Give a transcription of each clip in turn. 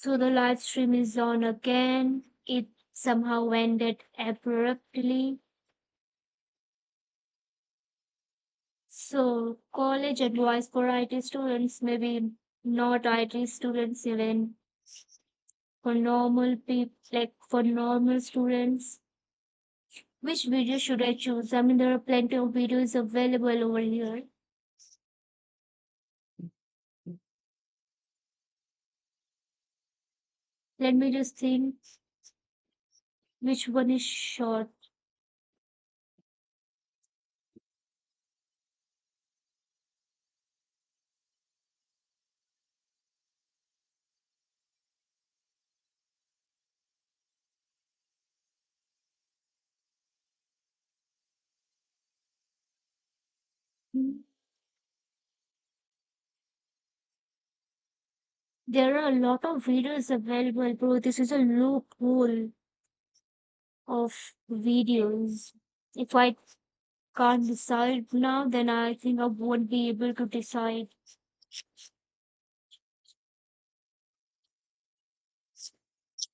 So the live stream is on again. It somehow ended abruptly. So college advice for IT students, maybe not IT students, even for normal people, like for normal students. Which video should I choose? I mean, there are plenty of videos available over here. Let me just think which one is short. Hmm. There are a lot of videos available, bro. This is a loophole of videos. If I can't decide now, then I think I won't be able to decide.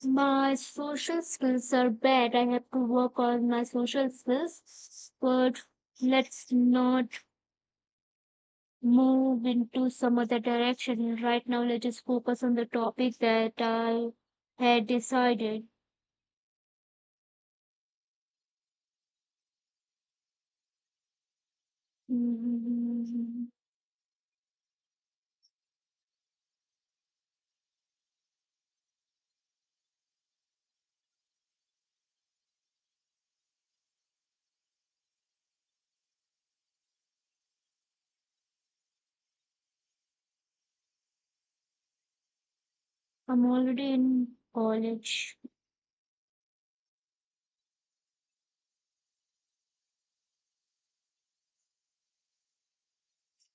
My social skills are bad. I have to work on my social skills. But let's not move into some other direction. Right now, let's just focus on the topic that I had decided. Mhm. I'm already in college,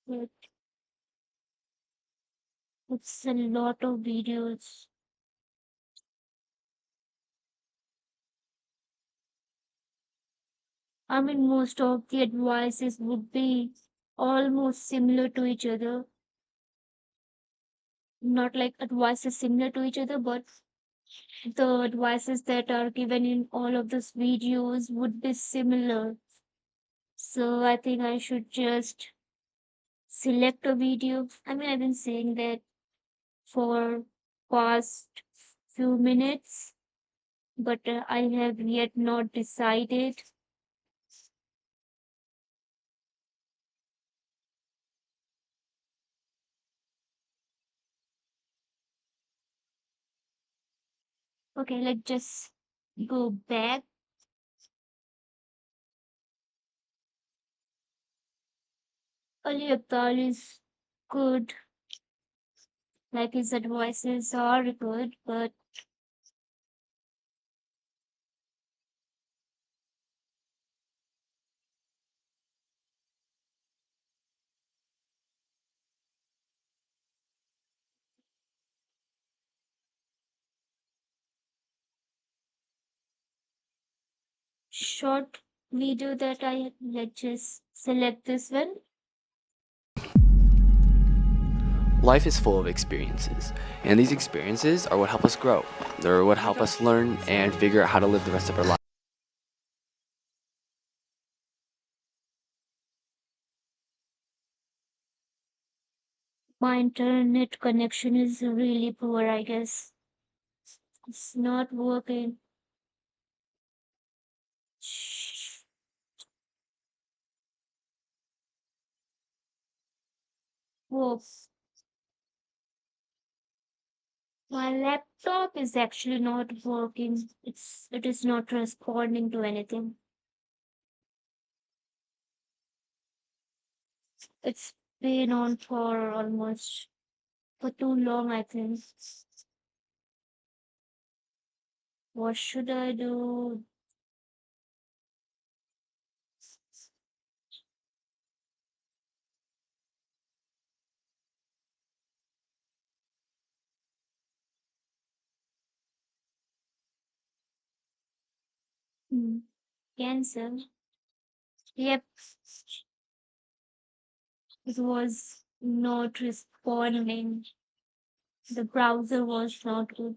but it's a lot of videos. I mean, most of the advices would be almost similar to each other. Not like advices similar to each other, but the advices that are given in all of those videos would be similar. So I think I should just select a video. I mean, I've been saying that for past few minutes, but I have yet not decided. Okay, let's just go back. Ali Abdal is good, like his advices are good, but short video that I let's just select this one. Life is full of experiences, and these experiences are what help us grow. They're what help us learn and figure out how to live the rest of our life. My internet connection is really poor, I guess. It's not working. Shh. Whoa. My laptop is actually not working. It is not responding to anything. It's been on for almost for too long, I think. What should I do? Hmm. Cancel. Yep, it was not responding. The browser was not good.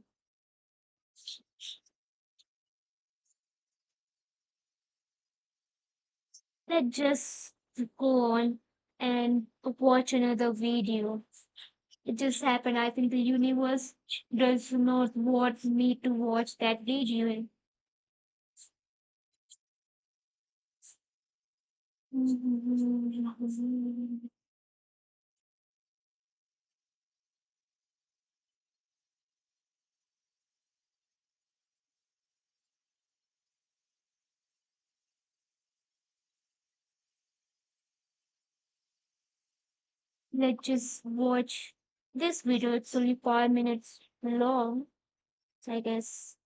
Let's just go on and watch another video. It just happened. I think the universe does not want me to watch that video. Let's just watch this video. It's only 5 minutes long, I guess.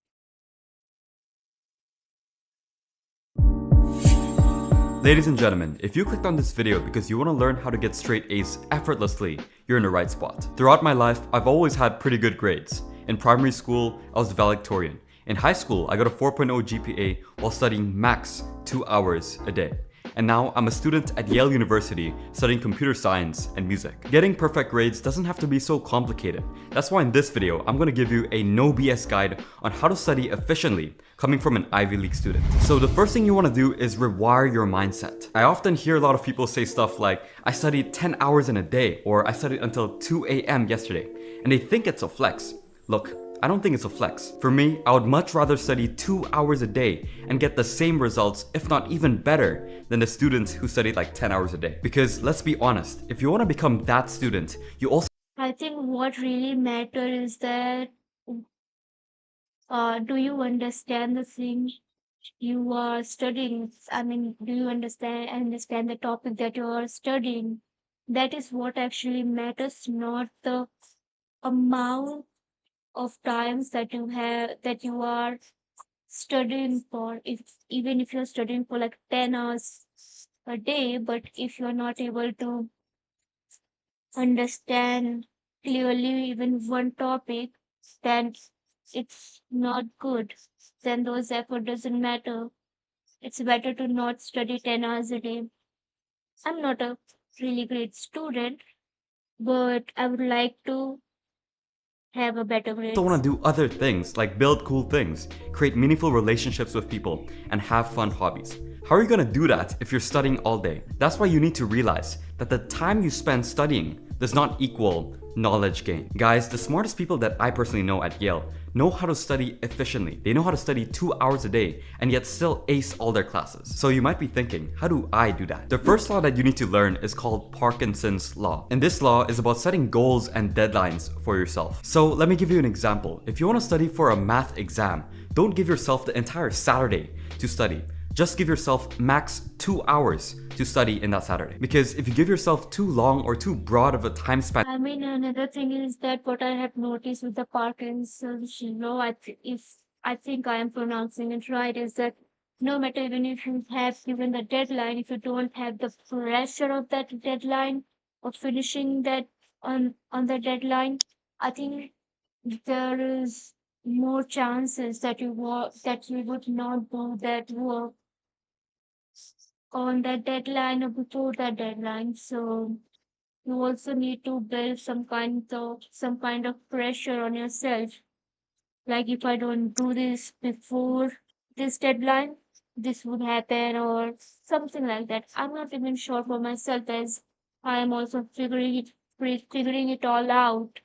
Ladies and gentlemen, if you clicked on this video because you want to learn how to get straight A's effortlessly, you're in the right spot. Throughout my life, I've always had pretty good grades. In primary school, I was valedictorian. In high school, I got a 4.0 GPA while studying max 2 hours a day. And now I'm a student at Yale University studying computer science and music. Getting perfect grades doesn't have to be so complicated. That's why in this video, I'm gonna give you a no BS guide on how to study efficiently coming from an Ivy League student. So the first thing you wanna do is rewire your mindset. I often hear a lot of people say stuff like, I studied 10 hours in a day, or I studied until 2 a.m. yesterday, and they think it's a flex. Look, I don't think it's a flex. For me, I would much rather study 2 hours a day and get the same results, if not even better, than the students who studied like 10 hours a day. Because let's be honest, if you want to become that student, you also I think what really matters is that do you understand the thing you are studying? I mean, do you understand the topic that you are studying? That is what actually matters, not the amount of times that you are studying for. If even if you're studying for like 10 hours a day, but if you're not able to understand clearly even one topic, then it's not good. Then those effort doesn't matter. It's better to not study 10 hours a day. I'm not a really great student, but I would like to have a better want grades. to do other things like build cool things, create meaningful relationships with people, and have fun hobbies. How are you going to do that if you're studying all day? That's why you need to realize that the time you spend studying does not equal knowledge gain. Guys, the smartest people that I personally know at Yale know how to study efficiently. They know how to study 2 hours a day and yet still ace all their classes. So you might be thinking, how do I do that? The first law that you need to learn is called Parkinson's Law. And this law is about setting goals and deadlines for yourself. So let me give you an example. If you want to study for a math exam, don't give yourself the entire Saturday to study. Just give yourself max 2 hours to study in that Saturday. Because if you give yourself too long or too broad of a time span, I mean, another thing is that what I have noticed with the Parkinson's law, if I think I am pronouncing it right, is that no matter even if you have given the deadline, if you don't have the pressure of that deadline of finishing that on the deadline, I think there is more chances that you would not do that work on that deadline or before that deadline. So you also need to build some kind of pressure on yourself. Like if I don't do this before this deadline, this would happen or something like that. I'm not even sure for myself as I am also figuring it all out.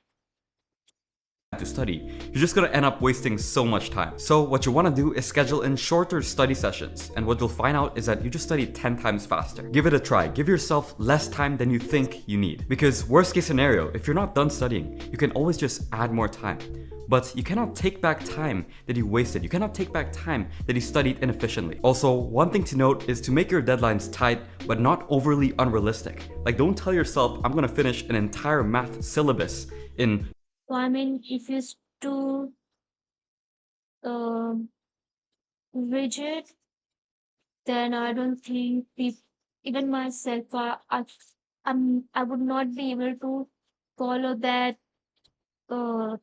to study, you're just gonna end up wasting so much time. So what you wanna do is schedule in shorter study sessions, and what you'll find out is that you just study 10 times faster. Give it a try. Give yourself less time than you think you need. Because worst case scenario, if you're not done studying, you can always just add more time. But you cannot take back time that you wasted. You cannot take back time that you studied inefficiently. Also, one thing to note is to make your deadlines tight, but not overly unrealistic. Like, don't tell yourself, I'm gonna finish an entire math syllabus in So I mean, if it's too um, rigid, then I don't think even myself, I would not be able to follow that uh,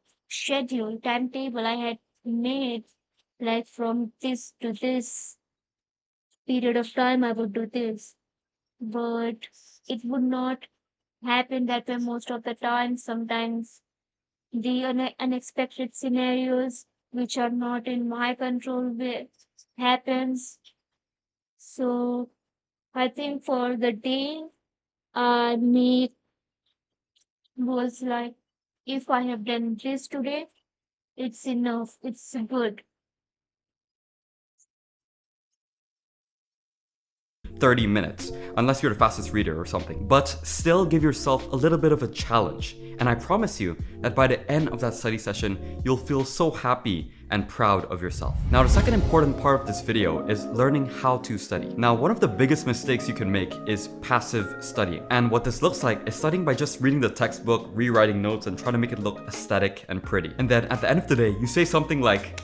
timetable I had made, like from this to this period of time, I would do this. But it would not happen that way most of the time. Sometimes the unexpected scenarios which are not in my control happens. So I think for the day, I make goals like if I have done this today, it's enough. It's good. 30 minutes, unless you're the fastest reader or something. But still give yourself a little bit of a challenge. And I promise you that by the end of that study session, you'll feel so happy and proud of yourself. Now, the second important part of this video is learning how to study. Now, one of the biggest mistakes you can make is passive studying. And what this looks like is studying by just reading the textbook, rewriting notes, and trying to make it look aesthetic and pretty. And then at the end of the day, you say something like,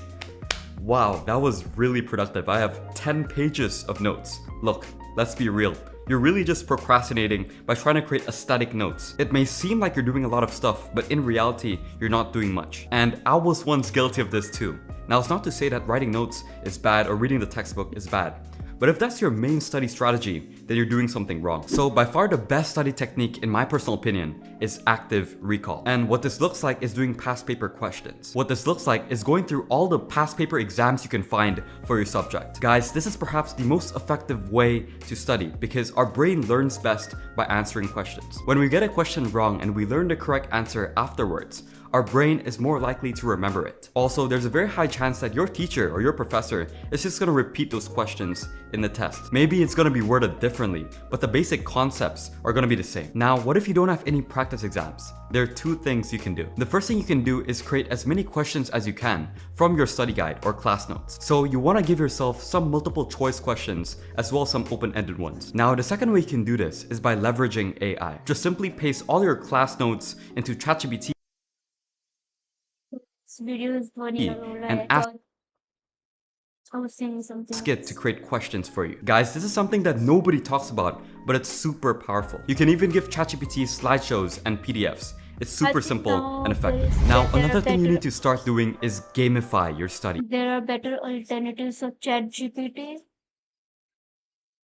wow, that was really productive. I have 10 pages of notes. Look, let's be real. You're really just procrastinating by trying to create aesthetic notes. It may seem like you're doing a lot of stuff, but in reality, you're not doing much. And I was once guilty of this too. Now, it's not to say that writing notes is bad or reading the textbook is bad. But if that's your main study strategy, then you're doing something wrong. So by far the best study technique, in my personal opinion, is active recall. And what this looks like is doing past paper questions. What this looks like is going through all the past paper exams you can find for your subject. Guys, this is perhaps the most effective way to study because our brain learns best by answering questions. When we get a question wrong and we learn the correct answer afterwards, our brain is more likely to remember it. Also, there's a very high chance that your teacher or your professor is just gonna repeat those questions in the test. Maybe it's gonna be worded differently, but the basic concepts are gonna be the same. Now, what if you don't have any practice exams? There are two things you can do. The first thing you can do is create as many questions as you can from your study guide or class notes. So you wanna give yourself some multiple choice questions as well as some open-ended ones. Now, the second way you can do this is by leveraging AI. Just simply paste all your class notes into ChatGPT This video is funny, and I thought I was saying something ask it else. to create questions for you. Guys, this is something that nobody talks about, but it's super powerful. You can even give ChatGPT slideshows and PDFs. It's I super think simple now and effective. Now, there are another thing you better need to start doing is gamify your study. there are better alternatives of ChatGPT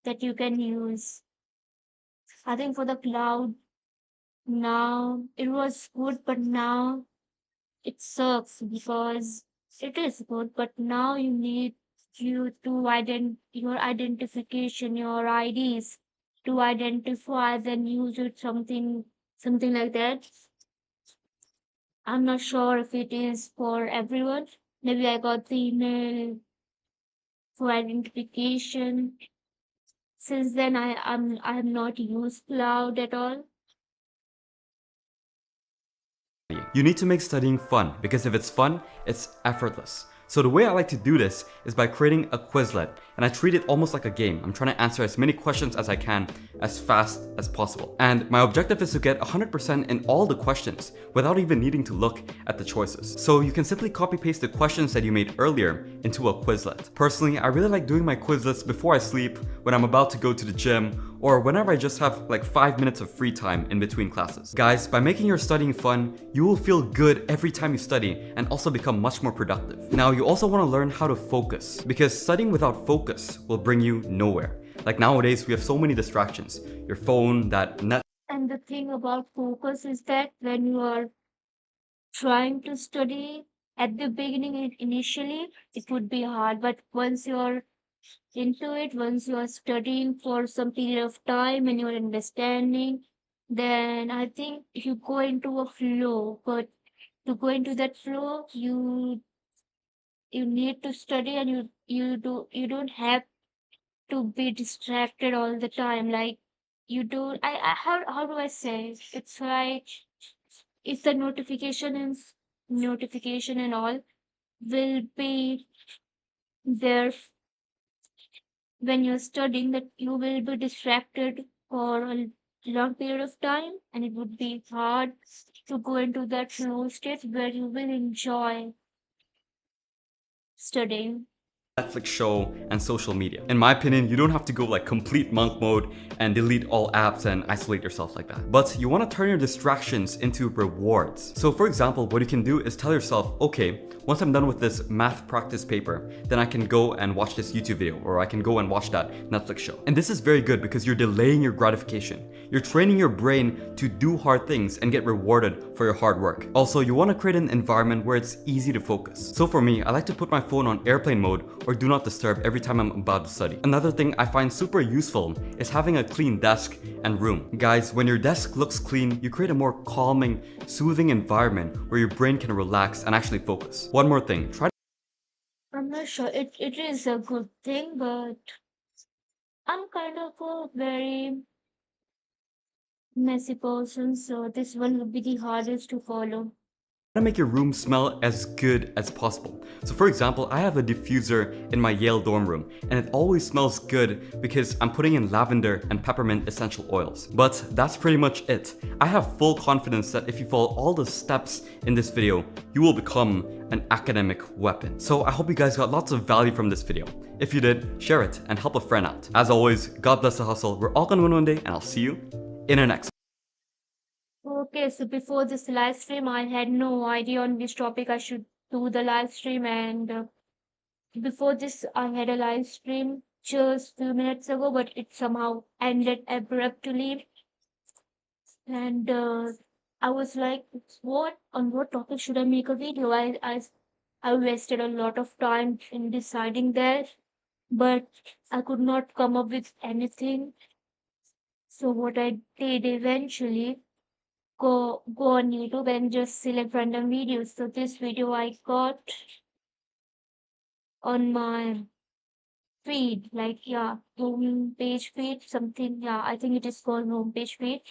that you can use. I think for the cloud now it was good, but now it sucks because it is good, but now you need you to your identification, your IDs to identify, then use it something like that. I'm not sure if it is for everyone. Maybe I got the email for identification. Since then I have not used cloud at all. You need to make studying fun because if it's fun, it's effortless. So the way I like to do this is by creating a Quizlet, and I treat it almost like a game. I'm trying to answer as many questions as I can as fast as possible. And my objective is to get 100% in all the questions without even needing to look at the choices. So you can simply copy paste the questions that you made earlier into a Quizlet. Personally, I really like doing my Quizlets before I sleep, when I'm about to go to the gym, or whenever I just have like 5 minutes of free time in between classes. Guys, by making your studying fun, you will feel good every time you study and also become much more productive. Now, you also want to learn how to focus because studying without focus will bring you nowhere. Like nowadays, we have so many distractions. Your phone, that net And the thing about focus is that when you are trying to study at the beginning, initially it would be hard, but once you're into it, once you are studying for some period of time and you're understanding, then I think you go into a flow. But to go into that flow, you need to study, and you don't have to be distracted all the time. Like you do I how do I say? It's like if the notification and all will be there when you're studying, that you will be distracted for a long period of time, and it would be hard to go into that flow state where you will enjoy studying. Netflix show, and social media. In my opinion, you don't have to go like complete monk mode and delete all apps and isolate yourself like that. But you want to turn your distractions into rewards. So for example, what you can do is tell yourself, okay, once I'm done with this math practice paper, then I can go and watch this YouTube video, or I can go and watch that Netflix show. And this is very good because you're delaying your gratification. You're training your brain to do hard things and get rewarded for your hard work. Also, you want to create an environment where it's easy to focus. So for me, I like to put my phone on airplane mode or do not disturb every time I'm about to study. Another thing I find super useful is having a clean desk and room. Guys, when your desk looks clean, you create a more calming, soothing environment where your brain can relax and actually focus. One more thing, try I'm not sure. It is a good thing, but I'm kind of a very messy person, so this one would be the hardest to follow. to make your room smell as good as possible. So for example, I have a diffuser in my Yale dorm room, and it always smells good because I'm putting in lavender and peppermint essential oils. But that's pretty much it. I have full confidence that if you follow all the steps in this video, you will become an academic weapon. So I hope you guys got lots of value from this video. If you did, share it and help a friend out. As always, God bless the hustle. We're all gonna win one day, and I'll see you in our next. Okay, so before this live stream, I had no idea on which topic I should do the live stream, and before this, I had a live stream just few minutes ago, but it somehow ended abruptly, and I was like, "What on what topic should I make a video?" I wasted a lot of time in deciding that, but I could not come up with anything. So what I did eventually go on YouTube and just select random videos. So this video I got on my feed, like yeah, home page feed, something. Yeah, I think it is called home page feed.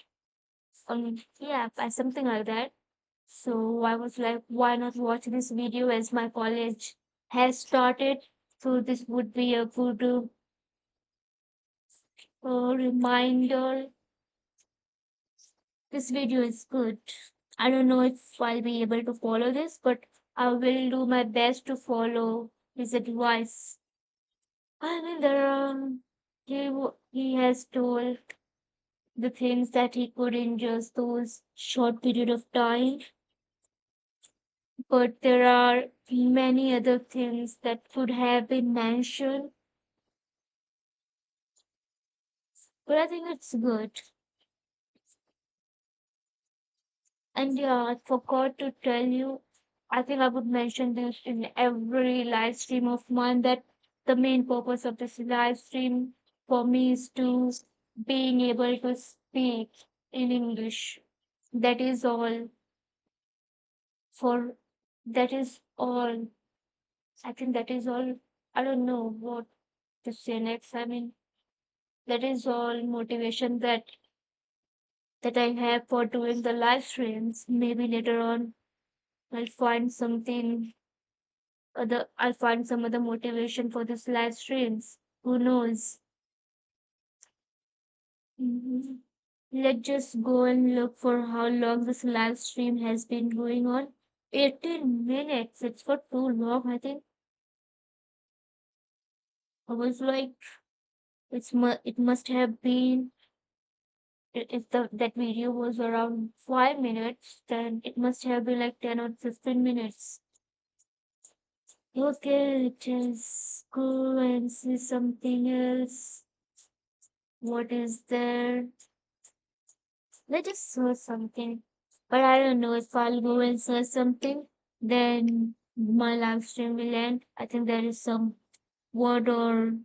Yeah, something like that. So I was like, why not watch this video as my college has started? So this would be a good reminder. This video is good. I don't know if I'll be able to follow this, but I will do my best to follow his advice. I mean, he has told the things that he could in just those short period of time, but there are many other things that could have been mentioned. But I think it's good. And yeah, I forgot to tell you. I think I would mention this in every live stream of mine that the main purpose of this live stream for me is to being able to speak in English. That is all. For that is all. I think that is all. I don't know what to say next. I mean, that is all motivation that I have for doing the live streams. Maybe later on I'll find something I'll find some other motivation for this live streams. Who knows? Mhm. Let's just go and look for how long this live stream has been going on. 18 minutes. It's for too long, I think. I was like, it must have been if that video was around 5 minutes, then it must have been like 10 or 15 minutes. Okay, just go and see something else. What is there? Let's just search something. But I don't know if I'll go and search something, then my live stream will end. I think there is some word or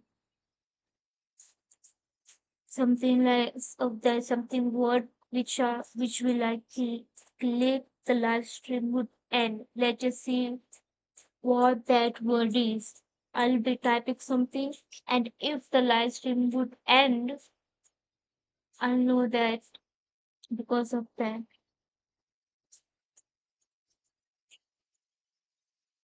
something like there's something word which will like click the live stream would end. Let's just see what that word is. I'll be typing something, and if the live stream would end, I'll know that because of that.